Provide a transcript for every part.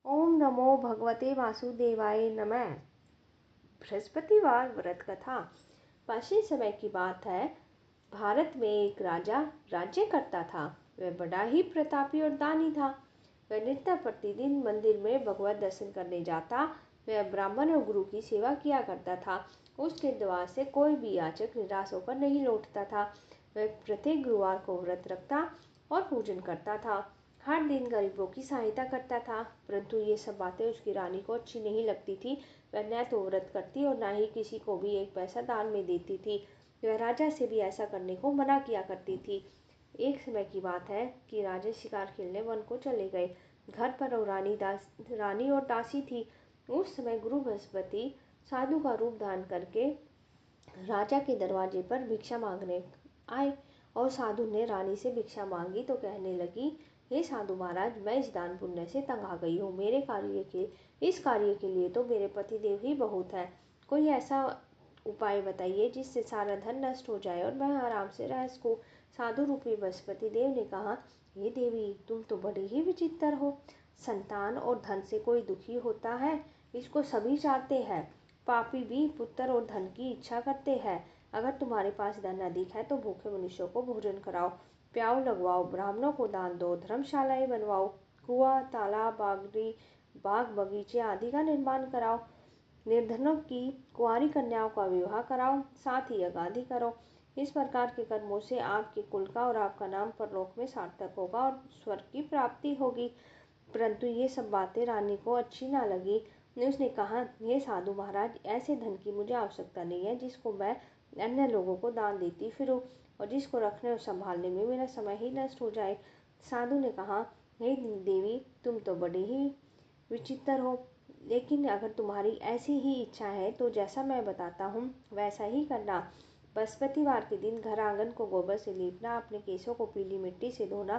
ओम नमो भगवते वासुदेवाय नमः। बृहस्पतिवार व्रत कथा। प्राचीन समय की बात है। भारत में एक राजा राज्य करता था। वह बड़ा ही प्रतापी और दानी था। वह नित्य प्रतिदिन मंदिर में भगवत दर्शन करने जाता। वह ब्राह्मण और गुरु की सेवा किया करता था। उसके द्वार से कोई भी याचक निराश होकर नहीं लौटता था। वह प्रत्येक गुरुवार को व्रत रखता और पूजन करता था। हर दिन गरीबों की सहायता करता था। परंतु ये सब बातें उसकी रानी को अच्छी नहीं लगती थी। वह न तो व्रत करती और न ही किसी को भी एक पैसा दान में देती थी। वह राजा से भी ऐसा करने को मना किया करती थी। एक समय की बात है कि राजा शिकार खेलने वन को चले गए। घर पर और रानी और दासी थी। उस समय गुरु बृहस्पति साधु का रूप धारण करके राजा के दरवाजे पर भिक्षा मांगने आए और साधु ने रानी से भिक्षा मांगी तो कहने लगी, हे साधु महाराज, मैं इस दान पुण्य से तंग आ गई हूँ। इस कार्य के लिए तो मेरे पतिदेव ही बहुत है। कोई ऐसा उपाय बताइए जिससे सारा धन नष्ट हो जाए और मैं आराम से रह सकूं। साधु रूपी बृहस्पति देव ने कहा, हे देवी, तुम तो बड़ी ही विचित्र हो। संतान और धन से कोई दुखी होता है, इसको सभी चाहते हैं। पापी भी पुत्र और धन की इच्छा करते हैं। अगर तुम्हारे पास धन अधिक है तो भूखे मनुष्यों को भोजन कराओ, प्याऊ लगवाओ, ब्राह्मणों को दान दो, धर्मशालाएं बनवाओ, कुआं, तालाब, बाग बगीचे आदि का निर्माण कराओ, निर्धनों की कुंवारी कन्याओं का विवाह कराओ, साथ ही यज्ञादि करो। इस प्रकार के कर्मों से आपके कुल का और आपका नाम परलोक में सार्थक होगा और स्वर्ग की प्राप्ति होगी। परंतु ये सब बातें रानी को अच्छी ना लगी। उसने कहा, हे साधु महाराज, ऐसे धन की मुझे आवश्यकता नहीं है जिसको मैं अन्य लोगों को दान देती फिरूं और जिसको रखने और संभालने में मेरा समय ही नष्ट हो जाए। साधु ने कहा, हे देवी, तुम तो बड़ी ही विचित्र हो, लेकिन अगर तुम्हारी ऐसी ही इच्छा है तो जैसा मैं बताता हूँ वैसा ही करना। बृहस्पतिवार के दिन घर आंगन को गोबर से लीपना, अपने केसों को पीली मिट्टी से धोना,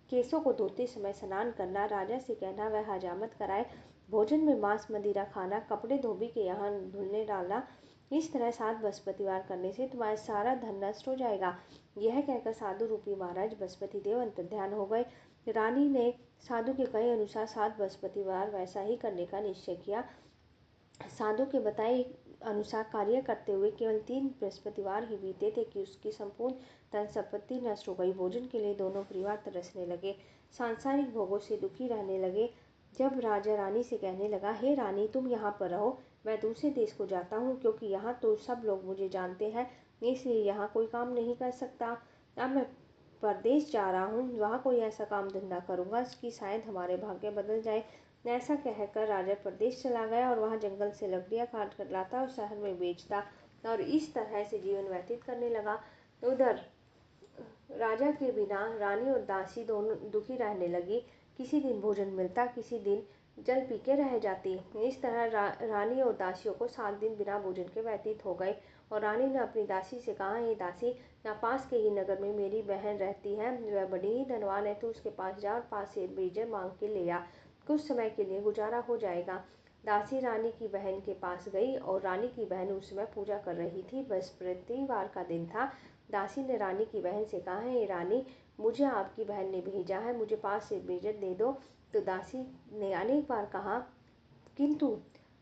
केसों को धोते समय स्नान करना, राजा से कहना वह हजामत कराए, भोजन में मांस मदिरा खाना, कपड़े धोबी के यहाँ धुलने डालना। इस तरह 7 बृहस्पतिवार करने से तुम्हारा सारा धन नष्ट हो जाएगा। यह कहकर साधु रूपी महाराज बृहस्पति देव अंतर्ध्यान हो गए। रानी ने साधु के कहे अनुसार 7 बृहस्पतिवार वैसा ही करने का निश्चय किया। साधु के बताए अनुसार कार्य करते हुए केवल 3 बृहस्पतिवार ही बीते थे कि उसकी संपूर्ण धन संपत्ति नष्ट हो गई। भोजन के लिए दोनों परिवार तरसने लगे, सांसारिक भोगों से दुखी रहने लगे। जब राजा रानी से कहने लगा, हे रानी, तुम यहाँ पर रहो, मैं दूसरे देश को जाता हूँ, क्योंकि यहाँ तो सब लोग मुझे जानते हैं, इसलिए यहाँ कोई काम नहीं कर सकता। अब मैं परदेश जा रहा हूँ, वहाँ कोई ऐसा काम धंधा करूँगा कि शायद हमारे भाग्य बदल जाए। ऐसा कहकर राजा प्रदेश चला गया और वहाँ जंगल से लकड़ियाँ काट कर लाता और शहर में बेचता और इस तरह से जीवन व्यतीत करने लगा। उधर राजा के बिना रानी और दासी दोनों दुखी रहने लगी। किसी दिन भोजन मिलता, किसी दिन जल पी के रह जाती। इस तरह रानी और दासियों को 7 दिन बिना भोजन के व्यतीत हो गए और रानी ने अपनी दासी से कहा, हे दासी, यहाँ पास के ही नगर में मेरी बहन रहती है, वह बड़ी ही धनवान है, तो उसके पास जा और 5 सेर बीजर मांग के ले आ, कुछ समय के लिए गुजारा हो जाएगा। दासी रानी की बहन के पास गई और रानी की बहन उस समय पूजा कर रही थी। बृहस्पतिवार का दिन था। दासी ने रानी की बहन से कहा, हे रानी, मुझे आपकी बहन ने भेजा है, मुझे 5 सेर बीजर दे दो। तो दासी ने अनेक बार कहा, किंतु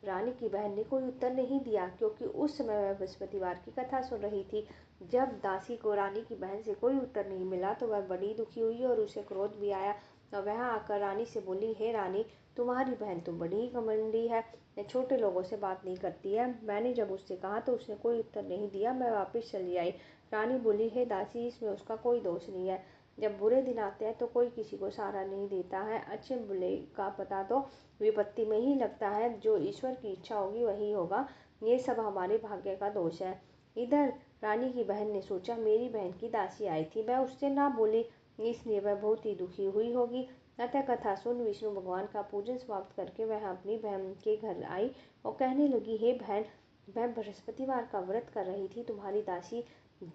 रानी की बहन ने कोई उत्तर नहीं दिया, क्योंकि उस समय वह बृहस्पतिवार की कथा सुन रही थी। जब दासी को रानी की बहन से कोई उत्तर नहीं मिला तो वह बड़ी दुखी हुई और उसे क्रोध भी आया और वह आकर रानी से बोली, हे रानी, तुम्हारी बहन तो बड़ी ही घमंडी है, छोटे लोगों से बात नहीं करती है। मैंने जब उससे कहा तो उसने कोई उत्तर नहीं दिया, मैं वापस चली आई। रानी बोली, हे दासी, इसमें उसका कोई दोष नहीं है। जब बुरे दिन आते हैं तो कोई किसी को सहारा नहीं देता है। अच्छे बुरे का पता तो विपत्ति में ही लगता है। जो ईश्वर की इच्छा होगी वही होगा। ये सब हमारे भाग्य का दोष है। इधर रानी की बहन ने सोचा, मेरी बहन की दासी आई थी, मैं उससे ना बोली, इसलिए वह बहुत ही दुखी हुई होगी। अतः कथा सुन विष्णु भगवान का पूजन समाप्त करके वह अपनी बहन के घर आई और कहने लगी, हे बहन, मैं बृहस्पतिवार का व्रत कर रही थी, तुम्हारी दासी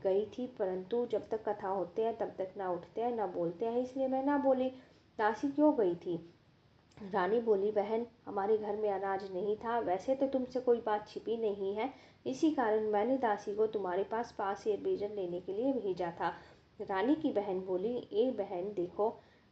गई थी, परंतु जब तक कथा होते हैं तब तक ना उठते हैं ना बोलते हैं, इसलिए मैं ना बोली। दासी क्यों गई थी? रानी बोली, बहन, हमारे घर में अनाज नहीं था। वैसे तो तुमसे कोई बात छिपी नहीं है, इसी कारण मैंने दासी को तुम्हारे पास 5 सेर बीजन लेने के लिए भेजा था। रानी की बहन बोली, ए बहन, देखो,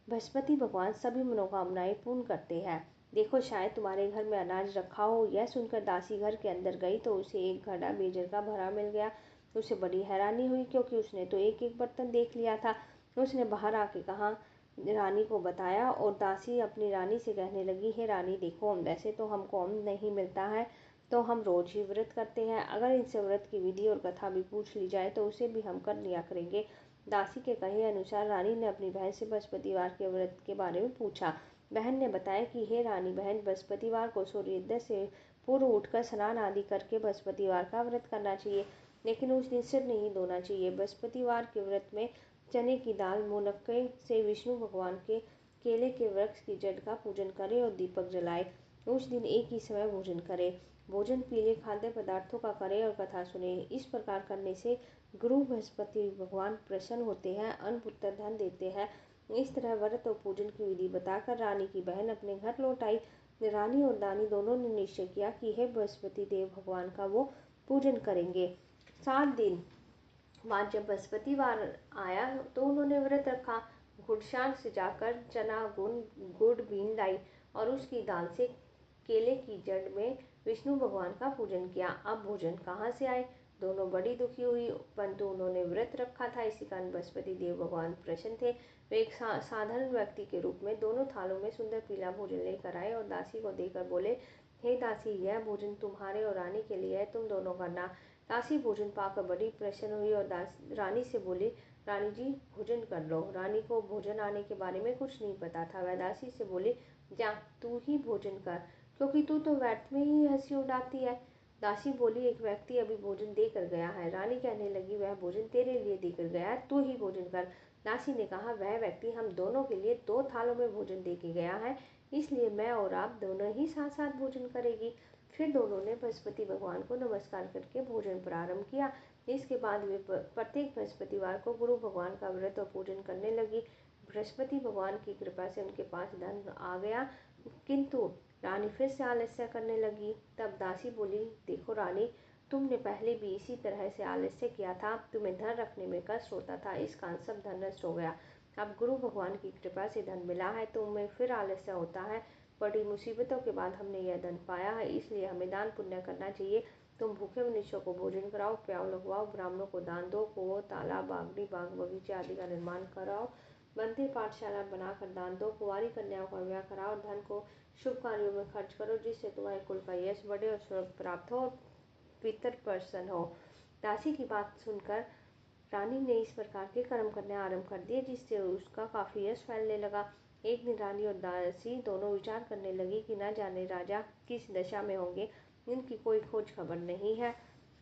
बृहस्पति भगवान सभी मनोकामनाएं पूर्ण करते हैं। देखो शायद तुम्हारे घर में अनाज रखा हो। यह सुनकर दासी घर के अंदर गई तो उसे एक घड़ा बेजर का भरा मिल गया। उसे बड़ी हैरानी हुई क्योंकि उसने तो एक एक बर्तन देख लिया था। उसने बाहर आके कहा, रानी को बताया और दासी अपनी रानी से कहने लगी, हे रानी देखो, वैसे तो हमको अन्न नहीं मिलता है तो हम रोज ही व्रत करते हैं। अगर इनसे व्रत की विधि और कथा भी पूछ ली जाए तो उसे भी हम कर लिया करेंगे। दासी के कहे अनुसार रानी ने अपनी बहन से बृहस्पतिवार के व्रत के बारे में पूछा। बहन ने बताया कि हे रानी बहन, बृहस्पतिवार को सूर्योदय से पूर्व उठकर स्नान आदि करके बृहस्पतिवार का व्रत करना चाहिए, लेकिन उस दिन सिर नहीं धोना चाहिए। बृहस्पतिवार के व्रत में चने की दाल मुनक्के से विष्णु भगवान के केले के वृक्ष की जड़ का पूजन करें और दीपक जलाए। उस दिन एक ही समय भोजन करें। भोजन पीले खाद्य पदार्थों का करें और कथा सुने। इस प्रकार करने से गुरु बृहस्पति भगवान प्रसन्न होते हैं, अन्न पुत्र धन देते हैं। इस तरह व्रत और पूजन की विधि बताकर रानी की बहन अपने घर लौट आई। रानी और दानी दोनों ने निश्चय किया कि हे बृहस्पति देव भगवान का वो पूजन करेंगे। 7 दिन बाद जब बृहस्पतिवार आया तो उन्होंने व्रत रखा। गुड़शान से जाकर चना गुड़ बीन लाई और उसकी दाल से केले की जड़ में विष्णु भगवान का पूजन किया। अब भोजन कहाँ से आए? दोनों बड़ी दुखी हुई, परंतु उन्होंने व्रत रखा था, इसी कारण बृहस्पति देव भगवान प्रसन्न थे। वे एक साधारण व्यक्ति के रूप में दोनों थालों में सुंदर पीला भोजन लेकर आए और दासी को देकर बोले, हे दासी, यह भोजन तुम्हारे और रानी के लिए है, तुम दोनों करना। दासी भोजन पाकर बड़ी प्रसन्न हुई और रानी से बोली, रानी जी भोजन कर लो। रानी को भोजन आने के बारे में कुछ नहीं पता था। वह दासी से बोली, जा तू ही भोजन कर, क्योंकि तू तो व्यर्थ में ही हंसी उड़ाती है। दासी बोली, एक व्यक्ति अभी भोजन देकर गया है। रानी कहने लगी, वह भोजन तेरे लिए देकर गया है, तू ही भोजन कर। दासी ने कहा, वह व्यक्ति हम दोनों के लिए 2 थालों में भोजन दे के गया है, इसलिए मैं और आप दोनों ही साथ साथ भोजन करेगी। फिर दोनों ने बृहस्पति भगवान को नमस्कार करके भोजन प्रारंभ किया। इसके बाद वे प्रत्येक बृहस्पतिवार को गुरु भगवान का व्रत और पूजन करने लगी। बृहस्पति भगवान की कृपा से उनके पास धन आ गया, किंतु रानी फिर से आलस्य करने लगी। तब दासी बोली, देखो रानी, तुमने पहले भी इसी तरह से आलस्य किया था, तुम्हें धन रखने में कष्ट होता था, इस कारण सब धन नष्ट हो गया। अब गुरु भगवान की कृपा से धन मिला है, तुम्हें फिर आलस्य होता है। बड़ी मुसीबतों के बाद हमने यह धन पाया है, इसलिए हमें दान पुण्य करना चाहिए। तुम भूखे मनुष्यों को भोजन कराओ, प्याव लगवाओ, ब्राह्मणों को दान दो, कुओं, तालाब, बागड़ी, बाग बगीचे आदि का निर्माण कराओ, मंदिर पाठशाला बनाकर दान दो, कुंवारी कन्याओं का विवाह कराओ और धन को शुभ कार्यों में खर्च करो, जिससे तुम्हारे कुल का यश बढ़े और स्वर्ग प्राप्त हो और पितर प्रसन्न हो। दासी की बात सुनकर रानी ने इस प्रकार के कर्म करने आरंभ कर दिए, जिससे उसका काफी यश फैलने लगा। एक दिन रानी और दासी दोनों विचार करने लगी कि न जाने राजा किस दशा में होंगे, इनकी कोई खोज खबर नहीं है।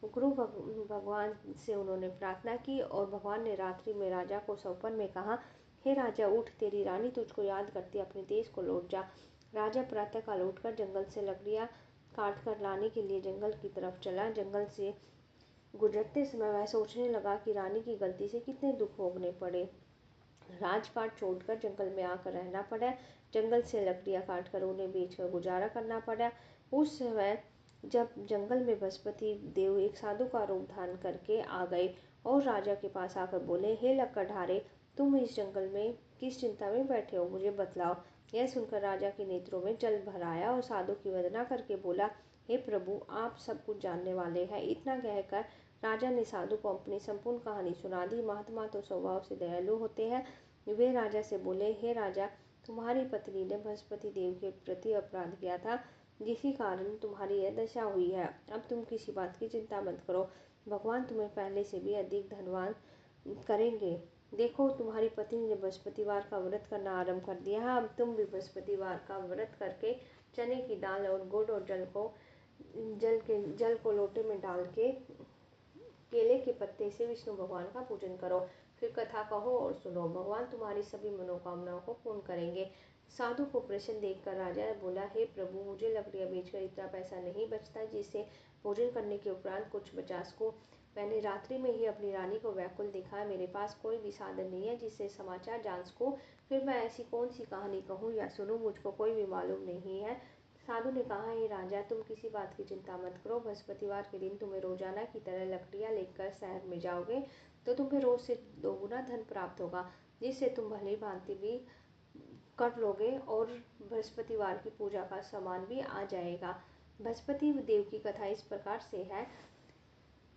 गुरु भगवान से उन्होंने प्रार्थना की और भगवान ने रात्रि में राजा को सपन में कहा, हे राजा उठ, तेरी रानी तुझको याद करती अपने देश को लौट जा। राजा प्रातःकाल उठकर जंगल से लकड़ियां काट कर लाने के लिए जंगल की तरफ चला। जंगल से गुजरते समय वह सोचने लगा कि रानी की गलती से कितने दुख भोगने पड़े। राजपाट छोड़कर जंगल में आकर रहना पड़ा। जंगल से लकड़ियां काटकर उन्हें बेचकर गुजारा करना पड़ा। उस समय जब जंगल में बृहस्पति देव एक साधु का रूप धारण करके आ गए और राजा के पास आकर बोले, हे लकड़हारे, तुम इस जंगल में किस चिंता में बैठे हो, मुझे बतलाओ। यह सुनकर राजा के नेत्रों में जल भर आया और साधु की वंदना करके बोला, हे प्रभु, आप सब कुछ जानने वाले हैं। इतना कहकर राजा ने साधु को अपनी संपूर्ण कहानी सुना दी। महात्मा तो स्वभाव से दयालु होते हैं। वे राजा से बोले, हे राजा, तुम्हारी पत्नी ने बृहस्पति देव के प्रति अपराध किया था, जिसी कारण तुम्हारी यह दशा हुई है। अब तुम किसी बात की चिंता मत करो, भगवान तुम्हें पहले से भी अधिक धनवान करेंगे। देखो, तुम्हारी पत्नी ने बृहस्पतिवार का व्रत करना आरंभ कर दिया है। अब तुम भी बृहस्पतिवार का व्रत करके चने की दाल और गुड़ और जल को लोटे में डाल के केले के पत्ते से विष्णु भगवान का पूजन करो। फिर कथा कहो और सुनो, भगवान तुम्हारी सभी मनोकामनाओं को पूर्ण करेंगे। साधु को प्रसन्न देखकर राजा बोला, हे प्रभु, मुझे लकड़ियां बेचकर इतना पैसा नहीं बचता जिससे भोजन करने के उपरांत कुछ बचा सकूं। मैंने रात्रि में ही अपनी रानी को व्याकुल देखा है। मेरे पास कोई भी साधन नहीं है जिससे समाचार जान सकूं। फिर मैं ऐसी कौन सी कहानी कहूँ या सुनूं, मुझको कोई भी मालूम नहीं है। साधु ने कहा, हे राजा, तुम किसी बात की चिंता मत करो। बृहस्पतिवार के दिन तुम्हें रोजाना की तरह लकड़ियां लेकर शहर में जाओगे तो तुम्हें रोज से 2 गुना धन प्राप्त होगा, जिससे तुम भली भांति भी कर लोगे और बृहस्पतिवार की पूजा का सामान भी आ जाएगा। बृहस्पति देव की कथा इस प्रकार से है।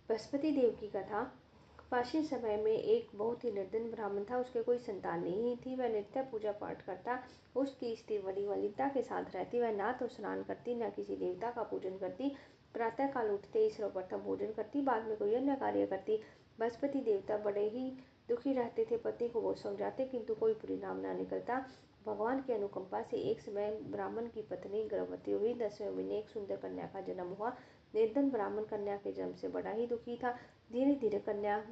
बृहस्पति देव की कथा। प्राचीन समय में एक बहुत ही निर्धन ब्राह्मण था। उसके कोई संतान नहीं थी। वह नित्य पूजा पाठ करता। उसकी स्त्री बड़ी वलिता के साथ रहती। वह ना तो स्नान करती, न किसी देवता का पूजन करती। प्रातः काल उठते ही सर्वप्रथम भोजन करती, बाद में कोई अन्य कार्य करती। बृहस्पति देवता बड़े ही दुखी रहते थे। पति को वो समझाते, किंतु कोई परिणाम ना निकलता। भगवान की अनुकंपा से एक समय ब्राह्मण की पत्नी गर्भवती हुई। 10वें महीने एक सुंदर कन्या का जन्म हुआ। निर्धन ब्राह्मण कन्या के जन्म से बड़ा ही दुखी था। धीरे धीरे कन्या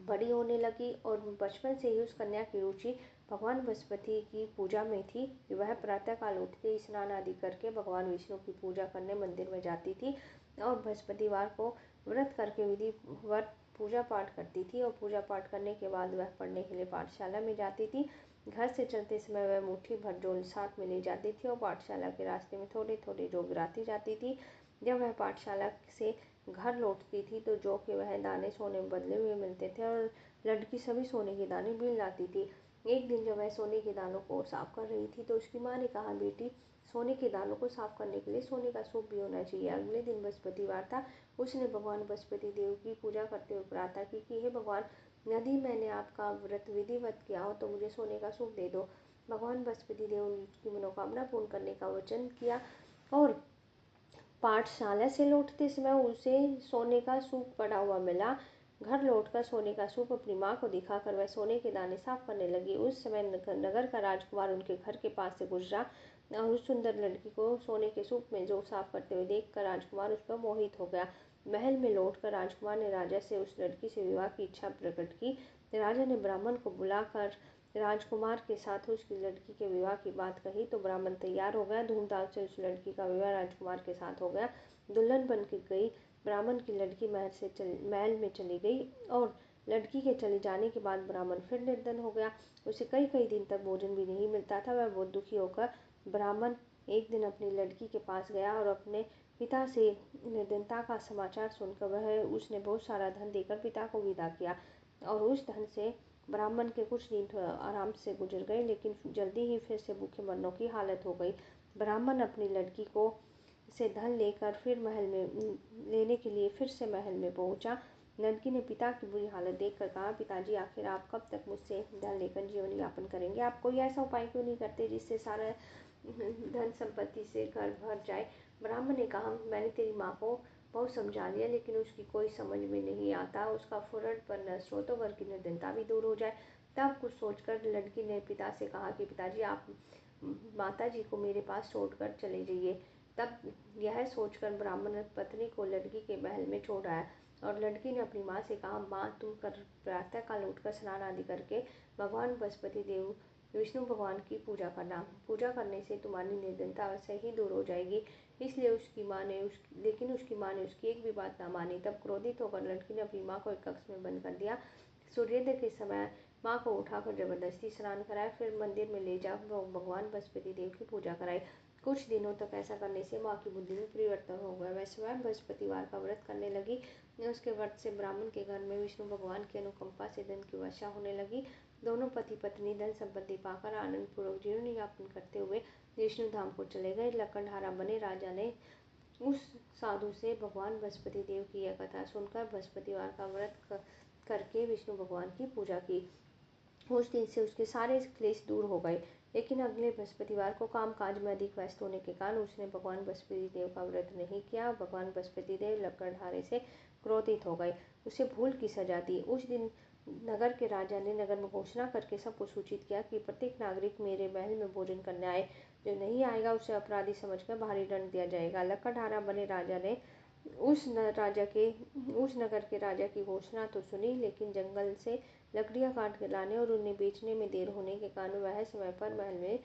बड़ी होने लगी और बचपन से ही उस कन्या की रुचि भगवान बृहस्पति की पूजा में थी। वह प्रातःकाल उठते ही स्नान आदि करके भगवान विष्णु की पूजा करने मंदिर में जाती थी और बृहस्पतिवार को व्रत करके विधिवत पूजा पाठ करती थी। और पूजा पाठ करने के बाद वह पढ़ने के लिए पाठशाला में जाती थी। घर से चलते समय वह मुट्ठी भर जल साथ में ले जाती थी और पाठशाला के रास्ते में थोड़े थोड़े जौ गिराती जाती थी। जब वह पाठशाला से घर लौटती थी तो जौ के वह दाने सोने में बदले हुए मिलते थे और लड़की सभी सोने के दाने बीन लाती थी। एक दिन जब वह सोने के दानों को साफ कर रही थी तो उसकी माँ ने कहा, बेटी, सोने के दानों को साफ करने के लिए सोने का सूप भी होना चाहिए। अगले दिन बृहस्पतिवार था। उसने भगवान बृहस्पति देव की पूजा करते हुए प्रार्थना की कि हे भगवान, यदि मैंने आपका व्रत विधिवत किया हो तो मुझे सोने का सूप दे दो। भगवान बृहस्पति देव ने उसकी मनोकामना पूर्ण करने का वचन किया और पाठशाला से लौटते समय उसे सोने का सूप पड़ा हुआ मिला। घर लौटकर सोने का सूप अपनी माँ को दिखाकर वह सोने के दाने साफ करने लगी। उस समय नगर का राजकुमार उनके घर के पास से गुजरा और उस सुंदर लड़की को सोने के सूप में जौ साफ करते हुए देखकर राजकुमार उस पर मोहित हो गया। महल में लौटकर राजकुमार ने राजा से उस लड़की से विवाह की इच्छा प्रकट की। राजा ने ब्राह्मण को बुलाकर राजकुमार के साथ उसकी लड़की के विवाह की बात कही तो ब्राह्मण तैयार हो गया। धूमधाम से उस लड़की का विवाह राजकुमार के साथ हो गया। दुल्हन बन के गई ब्राह्मण की लड़की महल में चली गई और लड़की के चले जाने के बाद ब्राह्मण फिर निर्धन हो गया। उसे कई कई दिन तक भोजन भी नहीं मिलता था। वह बहुत दुखी होकर ब्राह्मण एक दिन अपनी लड़की के पास गया और अपने पिता से निर्धनता का समाचार सुनकर उसने बहुत सारा धन देकर पिता को विदा किया और उस धन से ब्राह्मण के कुछ दिन आराम से गुजर गए, लेकिन जल्दी ही फिर से भूखे मरने की हालत हो गई। ब्राह्मण अपनी लड़की को से धन लेकर फिर महल में लेने के लिए फिर से महल में पहुंचा। लड़की ने पिता की बुरी हालत देखकर कहा, पिताजी, आखिर आप कब तक मुझसे धन लेकर जीवन यापन करेंगे? आप कोई ऐसा उपाय क्यों नहीं करते जिससे सारा धन संपत्ति से घर भर जाए? ब्राह्मण ने कहा, मैंने तेरी माँ को बहुत समझा लिया, लेकिन उसकी कोई समझ में नहीं आता। उसका फुर्र पर नष्ट हो तो घर की निर्धनता भी दूर हो जाए। तब कुछ सोचकर लड़की ने पिता से कहा कि पिताजी, आप माता जी को मेरे पास छोड़कर चले जाइए। तब यह सोचकर ब्राह्मण पत्नी को लड़की के महल में छोड़ आया और लड़की ने अपनी माँ से कहा, माँ, तुम प्रातः काल उठकर स्नान आदि करके भगवान बृहस्पति देव विष्णु भगवान की पूजा करना। पूजा करने से तुम्हारी निर्धनता अवश्य ही दूर हो जाएगी। इसलिए उसकी माँ ने उसकी एक भी बात ना मानी। तब क्रोधित होकर लड़की ने अपनी माँ को एक कक्ष में बंद कर दिया। सूर्योदय के समय माँ को उठाकर जबरदस्ती स्नान कराया, फिर मंदिर में ले जा भगवान बृहस्पति देव की पूजा कराई। कुछ दिनों तक ऐसा करने से माँ की बुद्धि में परिवर्तन हो गया। वह स्वयं बृहस्पतिवार का व्रत करने लगी। उसके व्रत से ब्राह्मण के घर में विष्णु भगवान की अनुकंपा से धन की वर्षा होने लगी। दोनों पति पत्नी धन संपत्ति पाकर आनंद पूर्वक जीवन यापन करते हुए विष्णु धाम को चले गए। लकड़हारा बने राजा ने उस साधु से भगवान बृहस्पति देव की यह कथा सुनकर बृहस्पतिवार का व्रत करके विष्णु भगवान की पूजा की। उस दिन से उसके सारे क्लेश दूर हो गए। लेकिन अगले बृहस्पतिवार को कामकाज में अधिक व्यस्त होने के कारण उसने भगवान बृहस्पति देव का व्रत नहीं किया। भगवान बृहस्पति देव लकड़हारे से क्रोधित हो गए, उसे भूल की सजा दी। उस दिन नगर के राजा ने नगर में घोषणा करके सबको सूचित किया कि प्रत्येक नागरिक मेरे महल में भोजन करने आए। जो नहीं आएगा उसे अपराधी समझकर भारी दंड दिया जाएगा। लकड़हारा बने राजा ने उस नगर के राजा की घोषणा तो सुनी, लेकिन जंगल से लकड़ियां काट कर लाने और उन्हें बेचने में देर होने के कारण वह समय पर महल में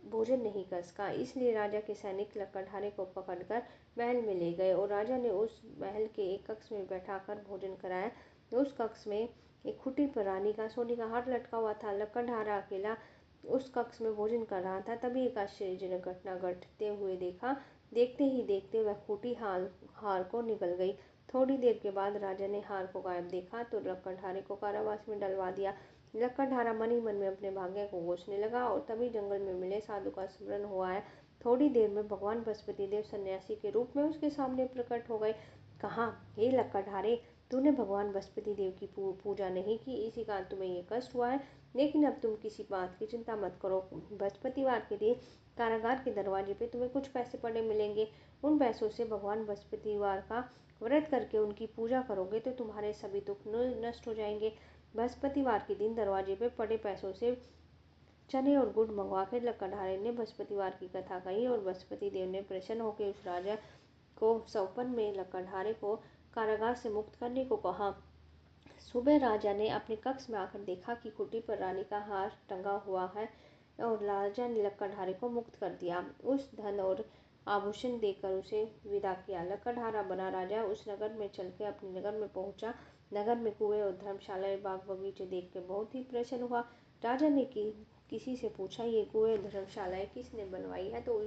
भोजन नहीं कर सका। इसलिए राजा के सैनिक लकड़हारे को पकड़कर महल में ले गए और राजा ने उस महल के एक कक्ष में बैठाकर भोजन कराया। उस कक्ष में एक खूंटी पर रानी का सोने का हार लटका हुआ था। लकड़हारा अकेला उस कक्ष में भोजन कर रहा था। तभी एक आश्चर्यजनक घटना घटते हुए देखा। देखते ही देखते वह खूंटी हार को निकल गई। थोड़ी देर के बाद राजा ने हार को गायब देखा तो लकड़हारे को कारावास में डलवा दिया। लकड़हारा मन ही मन में अपने भाग्य को कोसने लगा और तभी जंगल में मिले साधु का स्मरण हुआ है। थोड़ी देर में भगवान बृहस्पति देव सन्यासी के रूप में उसके सामने प्रकट हो गए। कहा, हे लकड़हारे, तूने भगवान बृहस्पति देव की पूजा नहीं की, इसी कारण तुम्हें ये कष्ट हुआ है। लेकिन अब तुम किसी बात की चिंता मत करो। बृहस्पतिवार के दिन कारागार के दरवाजे पे तुम्हें कुछ पैसे पड़े मिलेंगे। उन पैसों से भगवान बृहस्पतिवार का व्रत करके उनकी पूजा करोगे तो तुम्हारे सभी दुख नष्ट हो जाएंगे। बृहस्पतिवार के दिन दरवाजे पे पड़े पैसों से चने और गुड़ मंगवा कर लकड़हारे ने बृहस्पतिवार की कथा कही और बृहस्पति देव ने प्रसन्न होकर उस राजा को सौपन में लकड़हारे को कारागार से मुक्त करने को कहा। सुबह राजा ने अपने कक्ष में आकर देखा कि कुटी पर रानी का हार टंगा हुआ है और राजा ने लकड़हारे को मुक्त कर दिया। उस धन और आभूषण देकर उसे विदा किया। लकड़हारा बना राजा उस नगर में चलकर अपने नगर में पहुंचा। नगर में कुएं और धर्मशालाएं बाग बगीचे देख कर बहुत ही प्रसन्न हुआ। राजा ने किसी से पूछा, ये कुएं धर्मशालाएं किसने बनवाई है? तो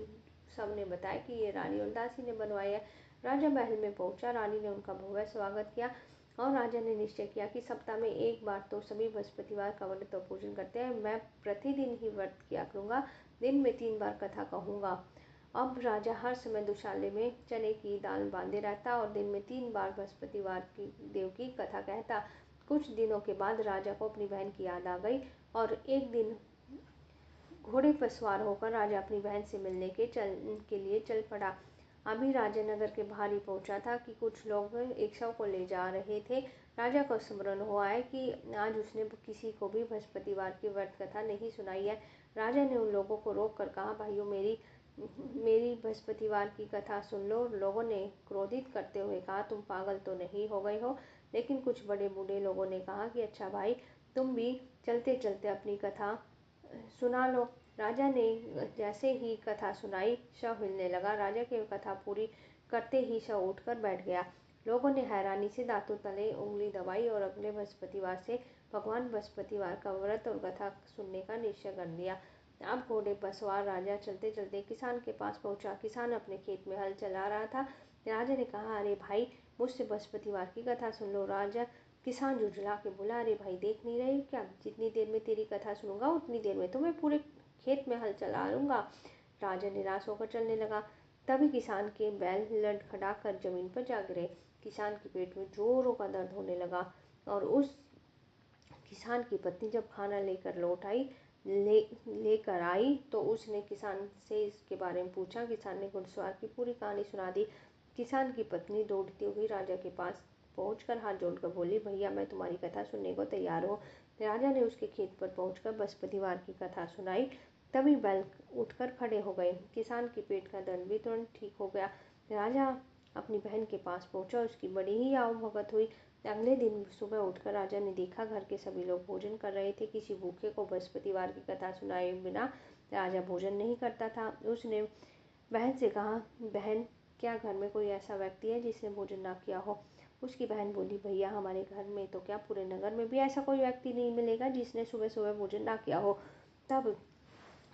सबने बताया कि ये रानी और दासी ने बनवाई है। राजा महल में पहुंचा। रानी ने उनका भव्य स्वागत किया और राजा ने निश्चय किया कि सप्ताह में एक बार तो सभी बृहस्पतिवार का व्रत और पूजन करते हैं, मैं प्रतिदिन ही व्रत किया करूंगा, दिन में 3 बार कथा कहूंगा। अब राजा हर समय दुशाले में चने की दाल बांधे रहता और दिन में 3 बार बृहस्पतिवार की देव की कथा कहता। कुछ दिनों के बाद राजा को अपनी बहन की याद आ गई और एक दिन घोड़े पर सवार होकर राजा अपनी बहन से मिलने के लिए चल पड़ा। अभी राजा नगर के बाहर ही पहुंचा था कि कुछ लोग एक शव को ले जा रहे थे। राजा को स्मरण हुआ है कि आज उसने किसी को भी बृहस्पतिवार की व्रत कथा नहीं सुनाई है। राजा ने उन लोगों को रोक कर कहा, भाइयों, मेरी बृहस्पतिवार की कथा सुन लो। लोगों ने क्रोधित करते हुए कहा, तुम पागल तो नहीं हो गए हो? लेकिन कुछ बड़े बूढ़े लोगों ने कहा कि अच्छा भाई, तुम भी चलते चलते अपनी कथा सुना लो। राजा ने जैसे ही कथा सुनाई, शव हिलने लगा। राजा की कथा पूरी करते ही शव उठकर बैठ गया। लोगों ने हैरानी से दांतों तले उंगली दबाई और अगले बृहस्पतिवार से भगवान बृहस्पतिवार का व्रत और कथा सुनने का निश्चय कर लिया। अब घोड़े पर सवार राजा चलते चलते किसान के पास पहुंचा। किसान अपने खेत में हल चला रहा था। राजा ने कहा, अरे भाई, मुझसे बृहस्पतिवार की कथा सुन लो। राजा किसान झुठला के बोला, अरे भाई, देख नहीं रही क्या? जितनी देर में तेरी कथा सुनूंगा उतनी देर में तो मैं पूरे खेत में हल चला लूंगा। राजा निराश होकर चलने लगा। तभी किसान के बैल लड़खड़ाकर जमीन पर जा गिरे। किसान के पेट में जोरों का दर्द होने लगा और उस किसान की पत्नी जब खाना लेकर आई तो उसने किसान से इसके बारे में पूछा। किसान ने घुड़सवार की पूरी कहानी सुना दी। किसान की पत्नी दौड़ती हुई राजा के पास पहुंचकर हाथ जोड़कर बोली, भैया, मैं तुम्हारी कथा सुनने को तैयार हूँ। राजा ने उसके खेत पर पहुंचकर बृहस्पतिवार की कथा सुनाई। तभी बैल उठकर खड़े हो गए। किसान के पेट का दर्द भी तुरंत ठीक हो गया। राजा अपनी बहन के पास पहुंचा। उसकी बड़ी ही आवभगत हुई। अगले दिन सुबह उठकर राजा ने देखा घर के सभी लोग भोजन कर रहे थे। किसी भूखे को बृहस्पतिवार की कथा सुनाए बिना राजा भोजन नहीं करता था। उसने बहन से कहा, बहन, क्या घर में कोई ऐसा व्यक्ति है जिसने भोजन ना किया हो? उसकी बहन बोली, भैया, हमारे घर में तो क्या, पूरे नगर में भी ऐसा कोई व्यक्ति नहीं मिलेगा जिसने सुबह सुबह भोजन ना किया हो। तब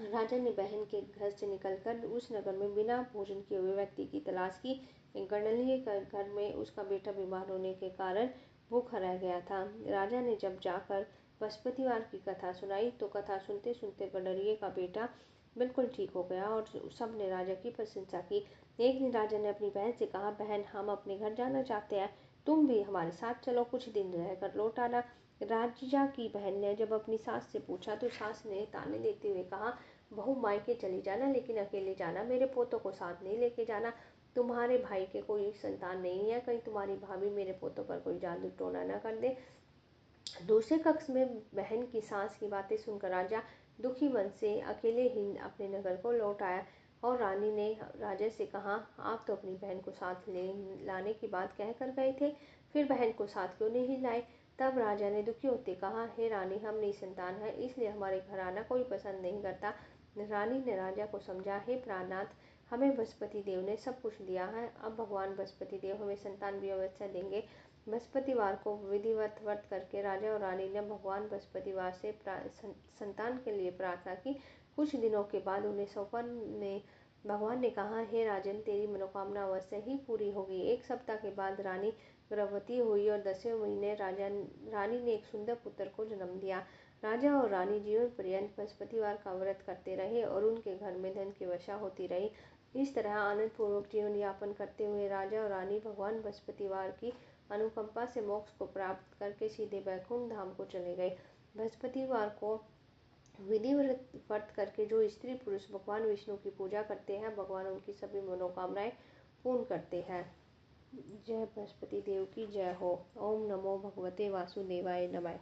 राजा ने बहन के घर से निकलकर उस नगर में बिना भोजन किए हुए व्यक्ति की तलाश की। एक गडरिये के घर में उसका बेटा बीमार होने के कारण भूखा रह गया था। राजा ने जब जाकर बृहस्पतिवार की कथा सुनाई तो कथा सुनते सुनते गडरिये का बेटा बिल्कुल ठीक हो गया और सब ने राजा की प्रशंसा की। एक दिन राजा ने अपनी बहन से कहा, बहन, हम अपने घर जाना चाहते हैं, तुम भी हमारे साथ चलो, कुछ दिन रहकर लौट आना। राजा की बहन ने जब अपनी सास से पूछा तो सास ने ताने देते हुए कहा, बहू, मायके चली जाना, लेकिन अकेले जाना, मेरे पोतों को साथ नहीं लेके जाना। तुम्हारे भाई के कोई संतान नहीं है, कहीं तुम्हारी भाभी मेरे पोतों पर कोई जादू टोना न कर दे। दूसरे कक्ष में बहन की सास की बातें सुनकर राजा दुखी मन से अकेले ही अपने नगर को लौट आया और रानी ने राजा से कहा, आप तो अपनी बहन को साथ लाने की बात कह कर गए थे, फिर बहन को साथ क्यों नहीं लाए? तब राजा ने दुखी होते कहा, हे रानी, हम निसंतान हैं, इसलिए हमारे घर आना कोई पसंद नहीं करता। रानी ने राजा को समझा, हे प्राणनाथ, हमें बृहस्पति देव ने सब कुछ दिया है, अब भगवान बृहस्पति देव हमें संतान भी अवश्य देंगे। बृहस्पतिवार को विधिवत व्रत करके राजा और रानी ने भगवान बृहस्पतिवार से संतान के लिए प्रार्थना की। कुछ दिनों के बाद उन्हें सपन में भगवान ने कहा, हे राजन, तेरी मनोकामना अवश्य ही पूरी होगी। 1 सप्ताह के बाद रानी गर्भवती हुई और 10वें महीने रानी ने एक सुंदर पुत्र को जन्म दिया। राजा और रानी जीवन पर्यंत बृहस्पतिवार का व्रत करते रहे और उनके घर में धन की वर्षा होती रही। इस तरह आनंद पूर्वक जीवन यापन करते हुए राजा और रानी भगवान बृहस्पतिवार की अनुकंपा से मोक्ष को प्राप्त करके सीधे वैकुंठ धाम को चले गए। बृहस्पतिवार को विधि व्रत करके जो स्त्री पुरुष भगवान विष्णु की पूजा करते हैं, भगवान उनकी सभी मनोकामनाएं पूर्ण करते हैं। जय बृहस्पति देव की जय हो। ओम नमो भगवते वासुदेवाय नमः।